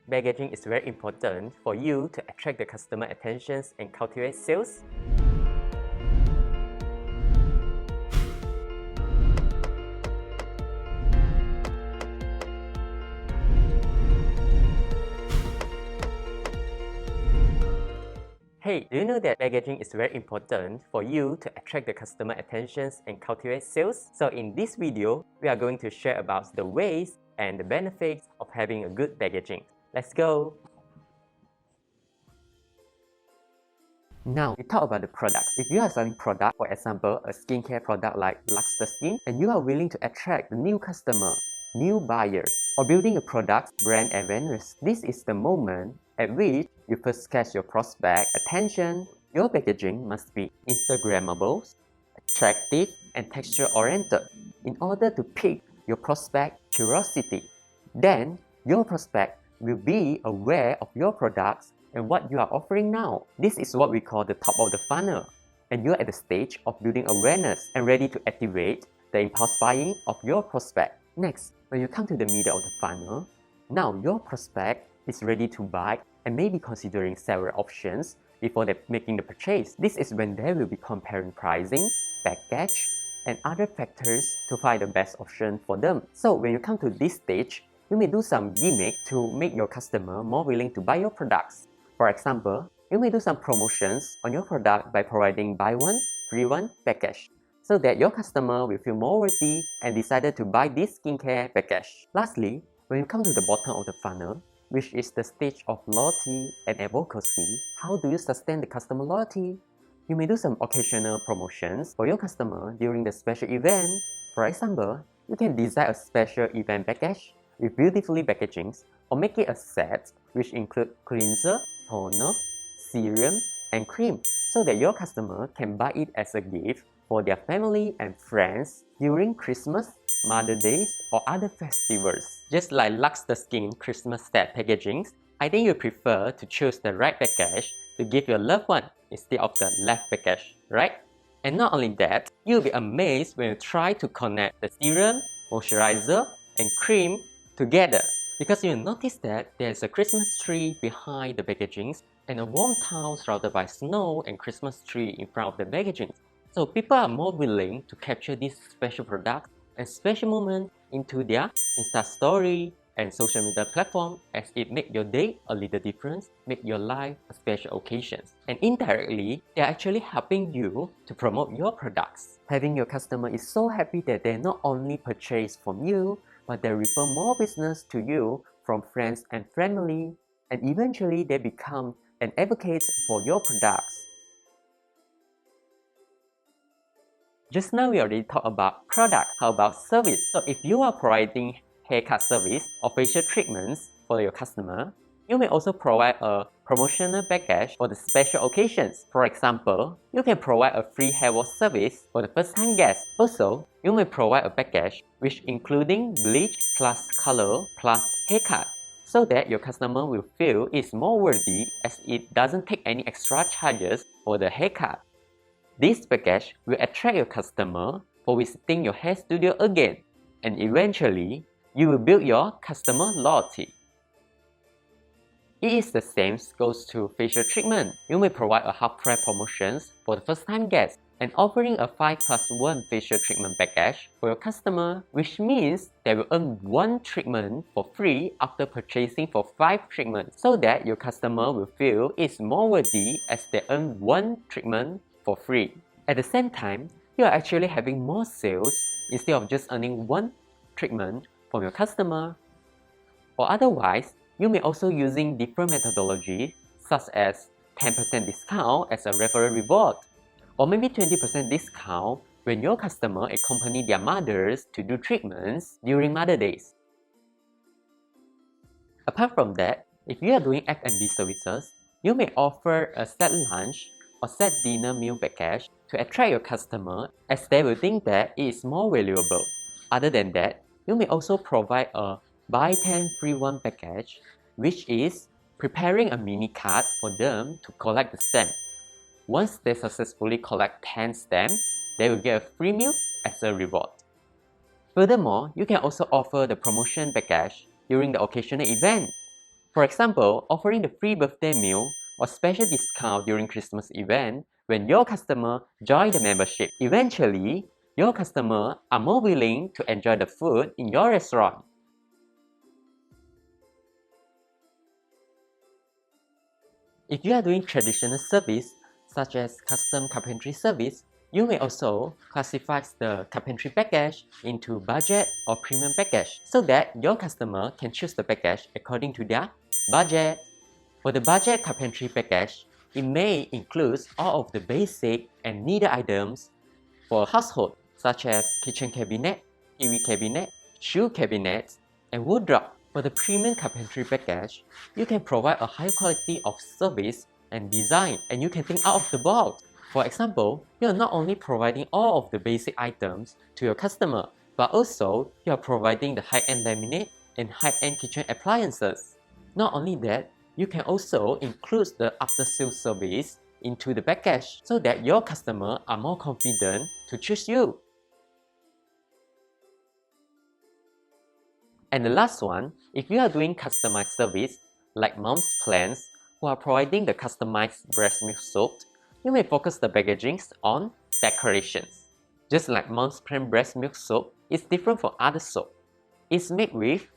packaging is very important for you to attract the customer attentions and cultivate sales? Hey, do you know that packaging is very important for you to attract the customer attentions and cultivate sales? So in this video, we are going to share about the ways and the benefits of having a good packaging. Let's go! Now, we talk about the product. If you are selling product, for example, a skincare product like Lux the Skin, and you are willing to attract the new customer, new buyers, or building a product brand awareness, this is the moment at which you first catch your prospect attention. Your packaging must be Instagrammable, attractive, and texture-oriented in order to pique your prospect curiosity. Then, your prospect will be aware of your products and what you are offering now. This is what we call the top of the funnel, and you're at the stage of building awareness and ready to activate the impulse buying of your prospect. Next, when you come to the middle of the funnel, now your prospect is ready to buy and may be considering several options before they making the purchase. This is when they will be comparing pricing, package, and other factors to find the best option for them. So when you come to this stage, you may do some gimmick to make your customer more willing to buy your products. For example, you may do some promotions on your product by providing buy one, free one package, so that your customer will feel more worthy and decided to buy this skincare package. Lastly, when you come to the bottom of the funnel, which is the stage of loyalty and advocacy, how do you sustain the customer loyalty? You may do some occasional promotions for your customer during the special event. For example, you can design a special event package with beautifully packagings, or make it a set which include cleanser, toner, serum, and cream, so that your customer can buy it as a gift for their family and friends during Christmas, Mother's Day, or other festivals. Just like Lux the Skin Christmas set packagings, I think you prefer to choose the right package to give your loved one instead of the left package, right? And not only that, you'll be amazed when you try to connect the serum, moisturizer, and cream together, because you'll notice that there's a Christmas tree behind the packagings and a warm town surrounded by snow and Christmas tree in front of the packaging. So people are more willing to capture these special products and special moments into their Insta story and social media platform, as it makes your day a little different, make your life a special occasion. And indirectly, they're actually helping you to promote your products. Having your customer is so happy that they not only purchase from you, but they refer more business to you from friends and family, and eventually they become an advocate for your products. Just now we already talked about product. How about service? So if you are providing haircut service or facial treatments for your customer, you may also provide a promotional package for the special occasions. For example, you can provide a free hair wash service for the first-time guest. Also, you may provide a package which including bleach plus color plus haircut, so that your customer will feel it's more worthy as it doesn't take any extra charges for the haircut. This package will attract your customer for visiting your hair studio again, and eventually, you will build your customer loyalty. It is the same goes to facial treatment. You may provide a half-price promotions for the first-time guest and offering a 5+1 facial treatment package for your customer, which means they will earn 1 treatment for free after purchasing for 5 treatments, so that your customer will feel it's more worthy as they earn 1 treatment for free. At the same time, you are actually having more sales instead of just earning 1 treatment from your customer. Or otherwise, you may also using different methodology such as 10% discount as a referral reward, or maybe 20% discount when your customer accompany their mothers to do treatments during Mother's Day. Apart from that, if you are doing F&B services, you may offer a set lunch or set dinner meal package to attract your customer, as they will think that it is more valuable. Other than that, you may also provide a buy 10 free 1 package, which is preparing a mini card for them to collect the stamp. Once they successfully collect 10 stamps, they will get a free meal as a reward. Furthermore, you can also offer the promotion package during the occasional event. For example, offering the free birthday meal or special discount during Christmas event when your customer join the membership. Eventually, your customers are more willing to enjoy the food in your restaurant. If you are doing traditional service, such as custom carpentry service, you may also classify the carpentry package into budget or premium package so that your customer can choose the package according to their budget. For the budget carpentry package, it may include all of the basic and needed items for household, such as kitchen cabinet, TV cabinet, shoe cabinets, and wardrobe. For the premium carpentry package, you can provide a high quality of service and design, and you can think out of the box. For example, you are not only providing all of the basic items to your customer, but also you are providing the high-end laminate and high-end kitchen appliances. Not only that, you can also include the after-sales service into the package so that your customers are more confident to choose you. And the last one, if you are doing customized service like Mumsplans, who are providing the customized breast milk soap, you may focus the packaging on decorations. Just like Mumsplan breast milk soap is different from other soap. It's made with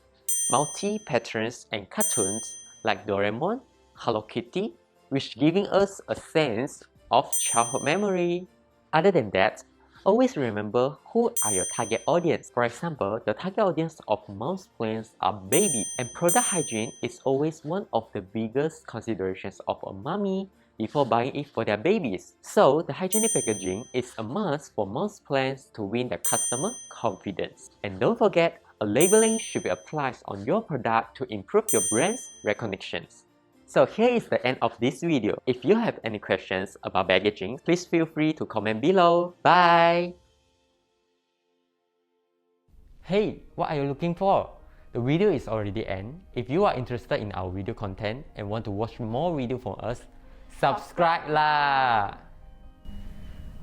multi-patterns and cartoons like Doraemon, Hello Kitty, which giving us a sense of childhood memory. Other than that, always remember who are your target audience. For example, the target audience of Mumsplans are baby, and product hygiene is always one of the biggest considerations of a mommy before buying it for their babies. So, the hygienic packaging is a must for Mumsplans to win the customer confidence. And don't forget, a labeling should be applied on your product to improve your brand's recognition. So here is the end of this video. If you have any questions about packaging, please feel free to comment below. Bye! Hey, what are you looking for? The video is already end. If you are interested in our video content and want to watch more video from us, subscribe lah!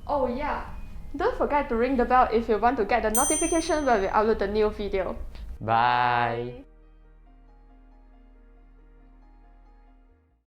Oh yeah, don't forget to ring the bell if you want to get the notification when we upload the new video. Bye!